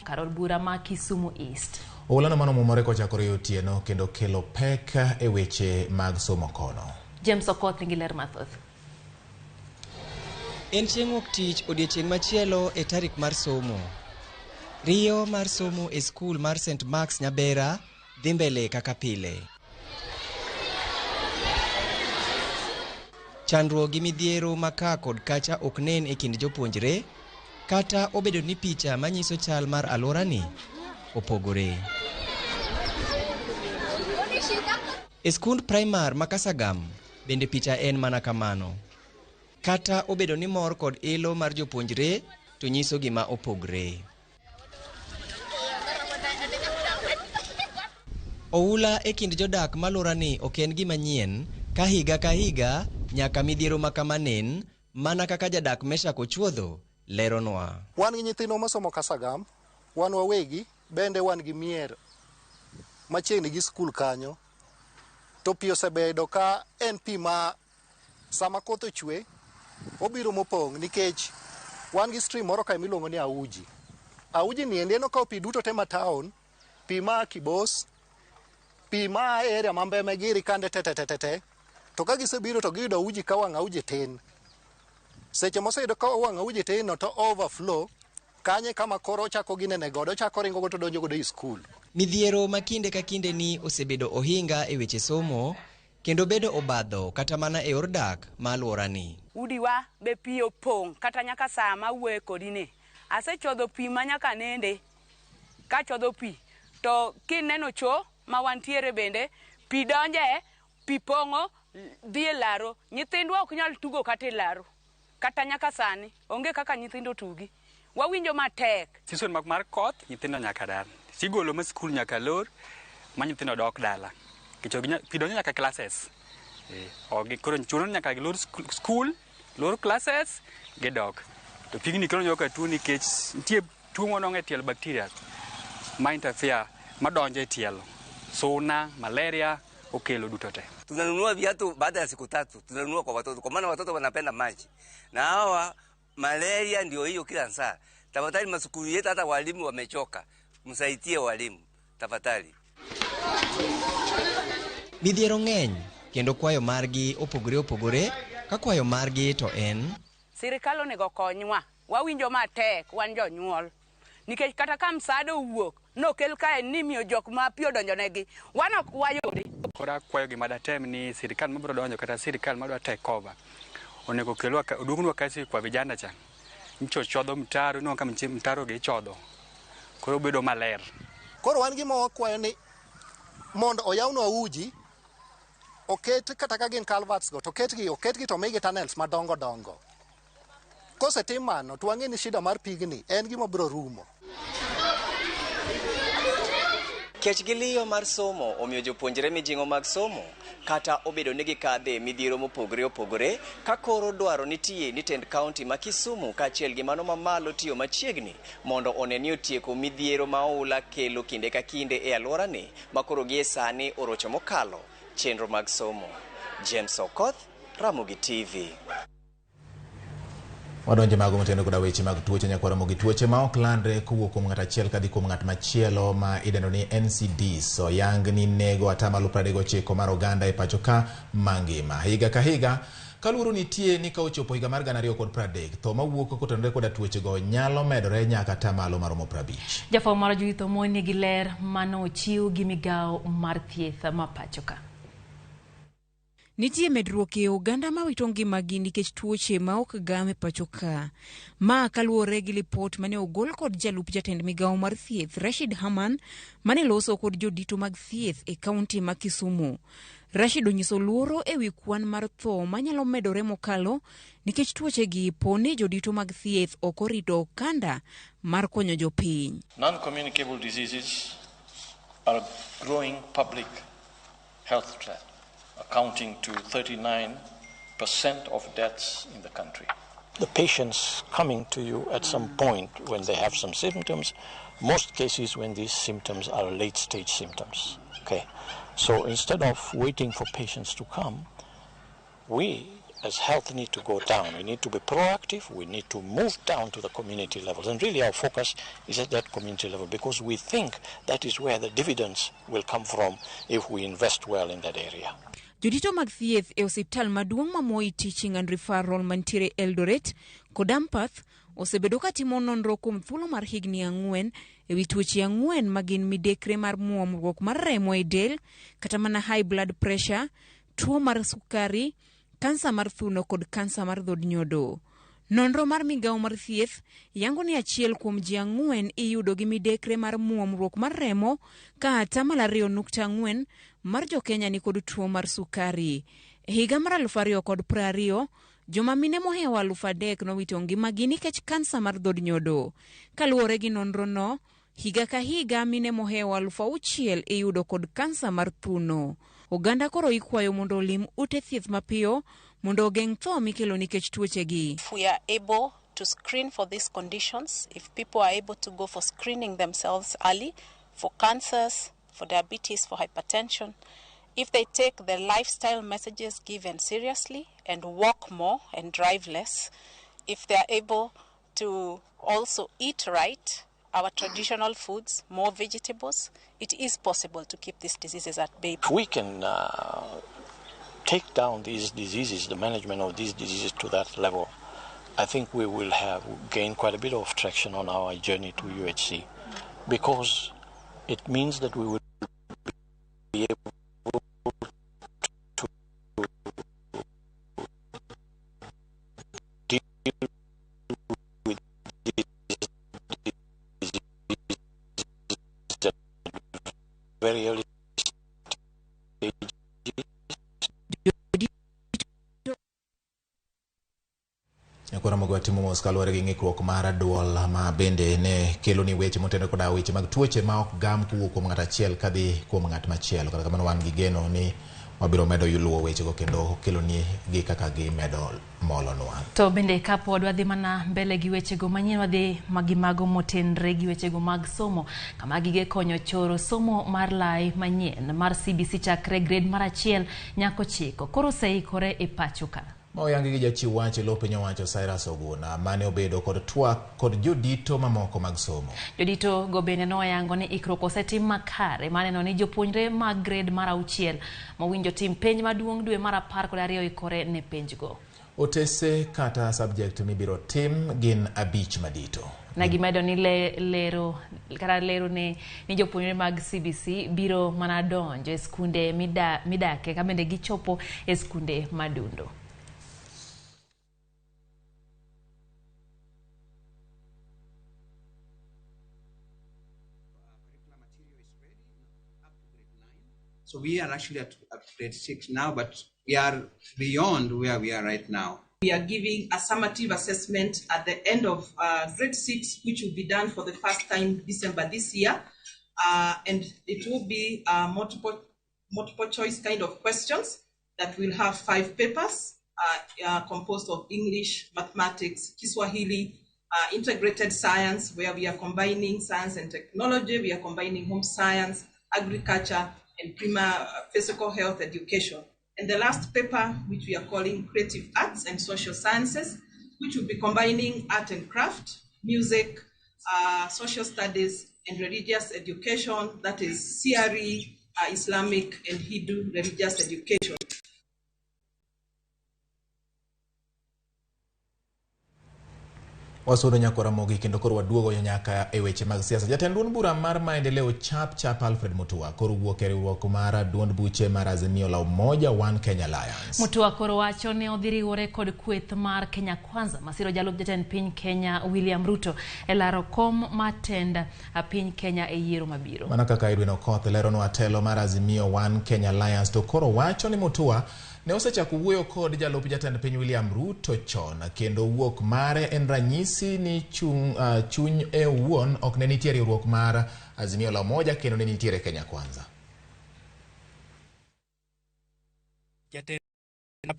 Karol bura ma Kisumu East. Olano mano momore kochakore otieno kendo kelo pek e weche mag somo kono. James Okoth nigi ler mathoth. En chieng' wuok tich odiechieng' machielo e tarik mar somo. Riyo mar somo e skul mar St. Mark's Nyabera dhi mbele kaka pile. Chandruogi midhiero maka kod kacha ok nen e kind jopuonjre, kata obedo ni picha manyiso chal mar alworani opogore. E skund primar ma Kasagam bende picha en mana kamano. Kata obedo ni mor kod ilo mar jopuonjre to nyiso gima opogre. Oula e kind jodak malorani ok en gima nyien ka higa nyaka midhiero makamanen mana kaka jadak Mesha Kochuodho leronwa. Wan gi nyithindo masomo Kasagam, wan wawegi bende wan gi mier machiegni gi skul kanyo. To pi osebedo ka en pi ma sama koth ochwe obiro mopong' nikech wan gi stream moro ka miluongo ni Auji. Auji ni endo ka pi duto tema town, pi ma Kibos, pi ma area ma Mbeme Giri kande te. To ka gisebiro to giyudo Auji ka wang' Auji tin. Seche moseyudo ka wang' Auji tin no to overflow kanye kama koro chako ginene godo chako ringo godo to donjo godo e skul. Midhiero makinde ka kinde ni osebedo ohinga e weche somo kendo bedo obadho kata mana e ordak ma alworani. Udiwa be pi opong' kata nyaka sama wuoye kodine. Asechodho pi ma nyaka nende ka chodho pi to kineno cho ma wantiere bende pi donje pi pong'o dhi e laro. Nyithindwa ok nyal tugo kata e laro kata nyaka sani onge kaka nyithindo tugi. Wawinjo matek. Season mar koth nyithindo nyaka dar. Sigolo ma skul nyaka lor ma nyithindo dok dala. Pi donjo nyaka classes. Koro chuno nyaka lor skul, lor classes gidok. To pigni koro nyoka tuo nikech nitie tuo monong' e tielo bacteria ma interfere ma donjo e tielo. Suna, malaria okelo duto te. Tunanunua viatu baada ya siku 3, tunanunua kwa watoto kwa maana watoto wanapenda maji. Na hawa malaria ndio hiyo kila saa. Tafadhali masukuli yetu hata walimu wamechoka. Msaidie walimu tafadhali. Midhiero ng'eny kendo kwayo margi opogore ka kwayo margi to en sirikal onego konywa. Wawinjo matek wan jonyuol. Nikech kata ka msaada owuok nokel kae ni miyo jok ma pi odonjonegi wan ok wayudi. Kora kwayo gima datem ni sirikal mabiro donjo kata sirikal madwa take over onego kelwa oduognwa kasi kwa vijana cha. Ncho chodho mtaro no kama mtaro gi chodho. Koro bedo maler. Koro wan gima wakwayo ni mondo oyawnwa Auji oket kata ka gin culverts go to oketgi to migi tunnels madongo. Kosetim mano to wang'e ni shida mar pigni en gima biro rumo. Kech gi liyo mar somo omiyo jopuonjre mijing'o mag somo kata obedo ni gikadhe midhiero mopogore ka koro dwaro nitie ni tend kaunti ma Kisumu kaachiel gi mano mamalo tiyo machiegni mondo one ni otieko midhiero ma oula kelo kinde ka kinde e alworani ma koro gie sani orocho mokalo chenro mag somo. James Okoth, Ramogi TV. Wadonje mago motendo koda weche mag tuoche nyakwara mogi tuoche ma ok landre kowuok kuom ng'at achiel kadhi kuom ng'at machielo ma idendo ni NCDs oyang ni nego atamalo 39 mar oganda e pacho ka mangima. Higa ka higa kaluoro nitie ni ka ochopo higa mar 2030 tho mawuok kotenore koda tuoche go nyalo medore nyaka atamalo maromo 50. Jafwambo mar Juitho Moni gi ler mano ochiw gi migawo mar thieth ma pacho ka. Nitie medruok e oganda ma wito ngimagi nikech tuoche ma ok game pacho ka. Ma kaluwore gi lipot mane ogol kod jalup jatend migawo mar thieth Rashid Haman mane loso kod jodito mag thieth e kaunti ma Kisumu. Rashid onyiso luoro e wi kwan mar tho manyalo medore mokalo nikech tuoche gi poni jodito mag thieth ok orito kanda mar konyo jopiny. Non-communicable diseases are a growing public health threat, accounting to 39% of deaths in the country. The patients coming to you at some point when they have some symptoms, most cases when these symptoms are late-stage symptoms. Okay, so instead of waiting for patients to come, we as health need to go down. We need to be proactive. We need to move down to the community levels. And really our focus is at that community level because we think that is where the dividends will come from if we invest well in that area. Jodito mag thieth e osiptal maduong' ma Moi Teaching and Referral mantiere Eldoret kod Ampath osebedo ka timo nonro kuom thuolo mar higni 4 e wi tuoche 4 ma gin midekre mar muomruok mar remo e del, kata mana high blood pressure, tuo mar sukari, kansa mar thuno kod kansa mar dhod nyodo. Nonro mar migawo mar thieth yango ni achiel kuom ji 4 iyudo gi midekre mar muomruok mar remo, ka 2.4% mar jo Kenya ni kod tuo mar sukari. E higa mar 2020, joma mine mohewo 3,000 nowito ngimagi nikech kansa mar dhod nyodo. Kaluwore gi nonro no, higa ka higa mine mohewo 6,000 iyudo kod kansa mar thuno. Oganda koro ikwayo mondo olim ute thieth mapiyo mondo ogeng' tho mikelo nikech tuochegi. If we are able to screen for these conditions, if people are able to go for screening themselves early for cancers, for diabetes, for hypertension, if they take the lifestyle messages given seriously and walk more and drive less, if they are able to also eat right, our traditional foods, more vegetables, it is possible to keep these diseases at bay. If we can take down these diseases, the management of these diseases to that level, I think we will have gained quite a bit of traction on our journey to UHC, because it means that we will be able to deal with these diseases at very early stages. Ramogi watimo mos kaluwore gi ng'ikruok mar duol ma bende ne kelo ni weche motende koda weche mag tuoche ma ok gam kuwuok kuom ng'at achiel kadhi kuom ng'at machielo. Kata kamano wan gi geno ni wabiro medo luwo wechego kendo kelo ni gi kaka gimedo molonwa. To bende kapod wadhi mana mbele gi wechego manyien, wadhi magi mago motenre gi wechego mag somo, kama gige konyo choro somo mar lai manyien mar CBC chakre grade mar 1 nyaka 9 koro oseikore e pacho ka. Oyangi gi jachiw wach e lo piny owacho Cyrus Oguna mane obedo kod twak kod jodito mamoko mag somo. Jodito go bende noyango ni ikruok osetim makare maneno ni jopuonjre mag grade mar 6 mowinjo tim penj maduong' dwe mar 12 ikore ne penjgo. Otese kata subject mibiro tim gin 5 madito. Nagimedo ni lero ni jopuonjre mag CBC biro mana donjo e skunde midake ka bende gichopo e skunde madundo. So we are actually at grade 6 now, but we are beyond where we are right now. We are giving a summative assessment at the end of grade 6, which will be done for the first time December this year. And it will be multiple choice kind of questions that will have 5 papers composed of English, mathematics, Kiswahili, integrated science, where we are combining science and technology, we are combining home science, agriculture, and physical health education. And the last paper, which we are calling Creative Arts and Social Sciences, which will be combining art and craft, music, social studies, and religious education, that is CRE, Islamic and Hindu religious education. Wasudo nyako Ramogi kendo koro waduogo nyaka e weche mag siasa. Jatend duond bura mar maendeleo chap Alfred Mutua koro wuok e riwruok mar duond buche mar Azimio la Umoja One Kenya Alliance. Mutua koro wacho ne odhiriwore kod kweth mar Kenya Kwanza masiro jalup jatend piny Kenya William Ruto e laro kom matend piny Kenya e yiero mabiro. Mana kaka Edwin Okoth lero no atelo mar Azimio One Kenya Alliance to koro wacho ni Mutua ne osechako wuoyo kod jalup jatend piny William Ruto chon kendo wuok mare en ranyisi ni chuny e wuon ok ne nitie riwruok mar Azimio la Umoja kendo ne nitie Kenya Kwanza. Jatend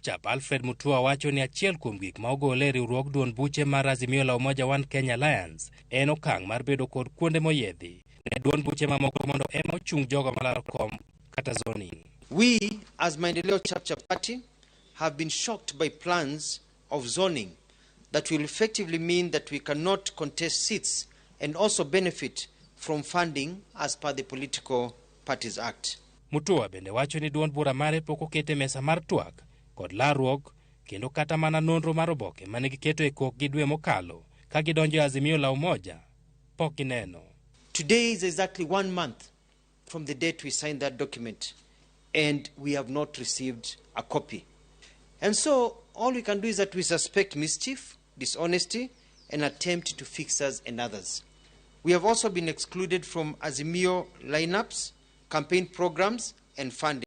chap Alfred Mutua wacho ni achiel kuom gik ma ogole riwruok duond buche mar Azimio la Umoja One Kenya Alliance en okang' mar bedo kod kuonde moyedhi ne duond buche mamoko mondo ema ochung jogo malaro kom kata zoning. We, as Maendeleo Chap Party, have been shocked by plans of zoning that will effectively mean that we cannot contest seats and also benefit from funding as per the Political Parties Act. Mutua bende wacho ni duond bura mare pok okete mesa mar twak kod larruok kendo kata mana nonro mar oboke mane giketo e kok gi dwe mokalo ka gidonjo e Azimio la Umoja pok gineno. Today is exactly 1 month from the date we signed that document, and we have not received a copy. And so all we can do is that we suspect mischief, dishonesty, and attempt to fix us and others. We have also been excluded from Azimio lineups, campaign programs, and funding.